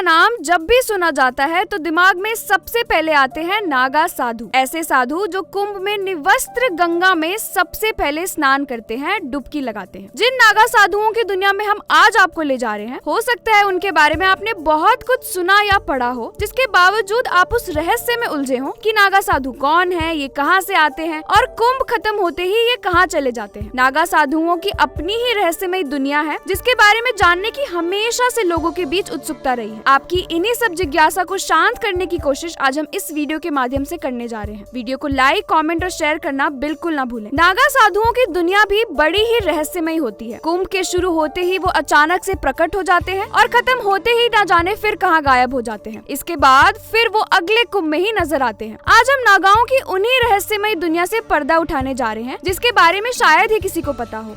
नाम जब भी सुना जाता है तो दिमाग में सबसे पहले आते हैं नागा साधु। ऐसे साधु जो कुंभ में निवस्त्र गंगा में सबसे पहले स्नान करते हैं, डुबकी लगाते हैं। जिन नागा साधुओं की दुनिया में हम आज आपको ले जा रहे हैं, हो सकता है उनके बारे में आपने बहुत कुछ सुना या पढ़ा हो, जिसके बावजूद आप उस रहस्य में उलझे हो कि नागा साधु कौन है, ये कहाँ से आते हैं और कुंभ खत्म होते ही ये कहाँ चले जाते हैं। नागा साधुओं की अपनी ही रहस्यमय दुनिया है, जिसके बारे में जानने की हमेशा से लोगों के बीच उत्सुकता रही है। आपकी इन्हीं सब जिज्ञासा को शांत करने की कोशिश आज हम इस वीडियो के माध्यम से करने जा रहे हैं। वीडियो को लाइक, कमेंट और शेयर करना बिल्कुल ना भूलें। नागा साधुओं की दुनिया भी बड़ी ही रहस्यमय होती है। कुंभ के शुरू होते ही वो अचानक से प्रकट हो जाते हैं और खत्म होते ही ना जाने फिर कहाँ गायब हो जाते हैं। इसके बाद फिर वो अगले कुंभ में ही नजर आते हैं। आज हम नागाओं की उन्हीं रहस्यमय दुनिया से पर्दा उठाने जा रहे हैं, जिसके बारे में शायद ही किसी को पता हो।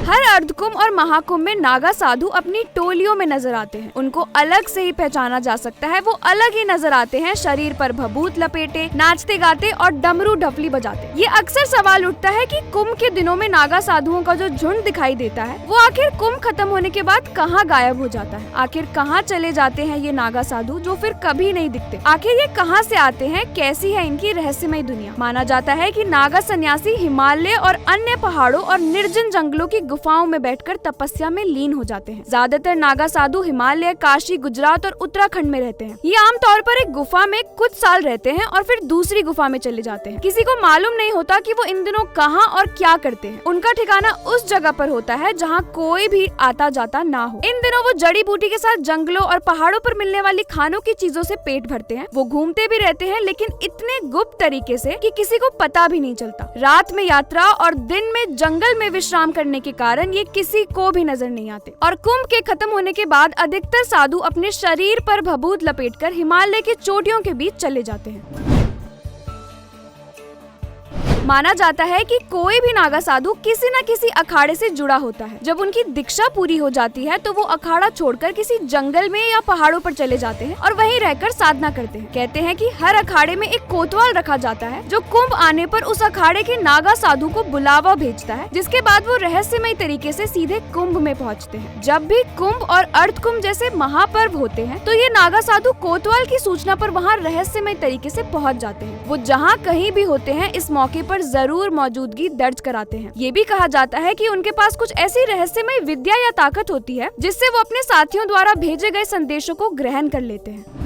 हर अर्धकुंभ और महाकुंभ में नागा साधु अपनी टोलियों में नजर आते हैं। उनको अलग से ही पहचाना जा सकता है। वो अलग ही नजर आते हैं, शरीर पर भभूत लपेटे, नाचते गाते और डमरू ढपली बजाते। ये अक्सर सवाल उठता है कि कुंभ के दिनों में नागा साधुओं का जो झुंड दिखाई देता है, वो आखिर कुंभ खत्म होने के बाद कहाँ गायब हो जाता है। आखिर कहाँ चले जाते हैं ये नागा साधु जो फिर कभी नहीं दिखते। आखिर ये कहाँ से आते हैं, कैसी है इनकी रहस्यमय दुनिया। माना जाता है कि नागा सन्यासी हिमालय और अन्य पहाड़ों और निर्जन जंगलों की गुफाओं में बैठकर तपस्या में लीन हो जाते हैं। ज्यादातर नागा साधु हिमालय, काशी, गुजरात और उत्तराखंड में रहते हैं। ये आमतौर पर एक गुफा में कुछ साल रहते हैं और फिर दूसरी गुफा में चले जाते हैं। किसी को मालूम नहीं होता कि वो इन दिनों कहाँ और क्या करते हैं। उनका ठिकाना उस जगह पर होता है जहाँ कोई भी आता जाता ना हो। इन दिनों वो जड़ी बूटी के साथ जंगलों और पहाड़ों पर मिलने वाली खानों की चीजों से पेट भरते हैं। वो घूमते भी रहते हैं, लेकिन इतने गुप्त तरीके से कि किसी को पता भी नहीं चलता। रात में यात्रा और दिन में जंगल में विश्राम करने के कारण ये किसी को भी नजर नहीं आते। और कुंभ के खत्म होने के बाद अधिकतर साधु अपने शरीर पर भभूत लपेटकर हिमालय की चोटियों के बीच चले जाते हैं। माना जाता है कि कोई भी नागा साधु किसी न किसी अखाड़े से जुड़ा होता है। जब उनकी दीक्षा पूरी हो जाती है तो वो अखाड़ा छोड़कर किसी जंगल में या पहाड़ों पर चले जाते हैं और वहीं रहकर साधना करते हैं। कहते हैं कि हर अखाड़े में एक कोतवाल रखा जाता है जो कुंभ आने पर उस अखाड़े के नागा साधु को बुलावा भेजता है, जिसके बाद वो रहस्यमय तरीके से सीधे कुंभ में पहुँचते हैं। जब भी कुंभ और अर्धकुंभ जैसे महापर्व होते हैं तो ये नागा साधु कोतवाल की सूचना पर वहाँ रहस्यमय तरीके से पहुँच जाते हैं। वो जहाँ कहीं भी होते हैं इस मौके पर जरूर मौजूदगी दर्ज कराते हैं। ये भी कहा जाता है कि उनके पास कुछ ऐसी रहस्यमय विद्या या ताकत होती है जिससे वो अपने साथियों द्वारा भेजे गए संदेशों को ग्रहण कर लेते हैं।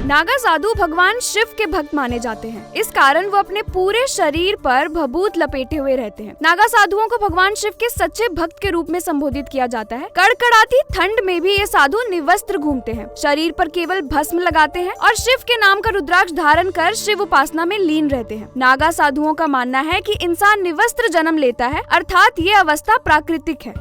नागा साधु भगवान शिव के भक्त माने जाते हैं। इस कारण वो अपने पूरे शरीर पर भभूत लपेटे हुए रहते हैं। नागा साधुओं को भगवान शिव के सच्चे भक्त के रूप में संबोधित किया जाता है। कड़कड़ाती ठंड में भी ये साधु निवस्त्र घूमते हैं, शरीर पर केवल भस्म लगाते हैं और शिव के नाम का रुद्राक्ष धारण कर शिव उपासना में लीन रहते हैं। नागा साधुओं का मानना है कि इंसान निवस्त्र जन्म लेता है, अर्थात ये अवस्था प्राकृतिक है।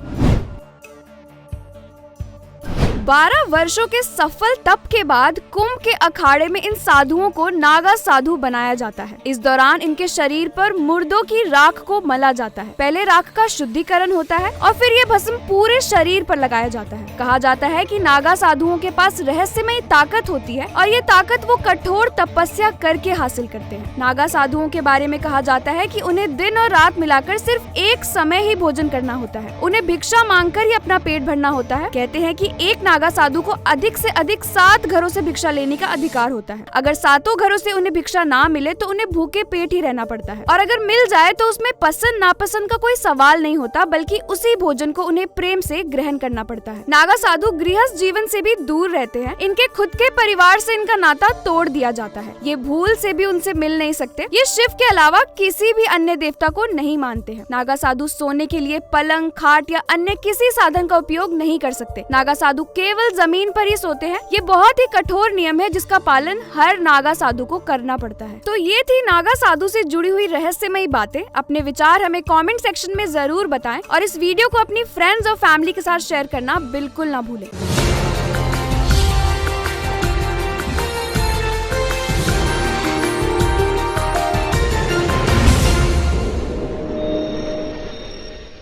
12 वर्षों के सफल तप के बाद कुंभ के अखाड़े में इन साधुओं को नागा साधु बनाया जाता है। इस दौरान इनके शरीर पर मुर्दों की राख को मला जाता है। पहले राख का शुद्धिकरण होता है और फिर ये भस्म पूरे शरीर पर लगाया जाता है। कहा जाता है कि नागा साधुओं के पास रहस्यमय ताकत होती है और ये ताकत वो कठोर तपस्या करके हासिल करते हैं। नागा साधुओं के बारे में कहा जाता है कि उन्हें दिन और रात मिलाकर सिर्फ एक समय ही भोजन करना होता है। उन्हें भिक्षा मांगकर ही अपना पेट भरना होता है। कहते हैं कि एक नागा साधु को अधिक से अधिक 7 घरों से भिक्षा लेने का अधिकार होता है। अगर 7 घरों से उन्हें भिक्षा ना मिले तो उन्हें भूखे पेट ही रहना पड़ता है, और अगर मिल जाए तो उसमें पसंद नापसंद का कोई सवाल नहीं होता, बल्कि उसी भोजन को उन्हें प्रेम से ग्रहण करना पड़ता है। नागा साधु गृहस्थ जीवन से भी दूर रहते हैं। इनके खुद के परिवार से इनका नाता तोड़ दिया जाता है। ये भूल से भी उनसे मिल नहीं सकते। ये शिव के अलावा किसी भी अन्य देवता को नहीं मानते हैं। नागा साधु सोने के लिए पलंग, खाट या अन्य किसी साधन का उपयोग नहीं कर सकते। नागा साधु केवल जमीन पर ही सोते हैं। ये बहुत ही कठोर नियम है जिसका पालन हर नागा साधु को करना पड़ता है। तो ये थी नागा साधु से जुड़ी हुई रहस्यमयी बातें। अपने विचार हमें कमेंट सेक्शन में जरूर बताएं और इस वीडियो को अपनी फ्रेंड्स और फैमिली के साथ शेयर करना बिल्कुल ना भूलें।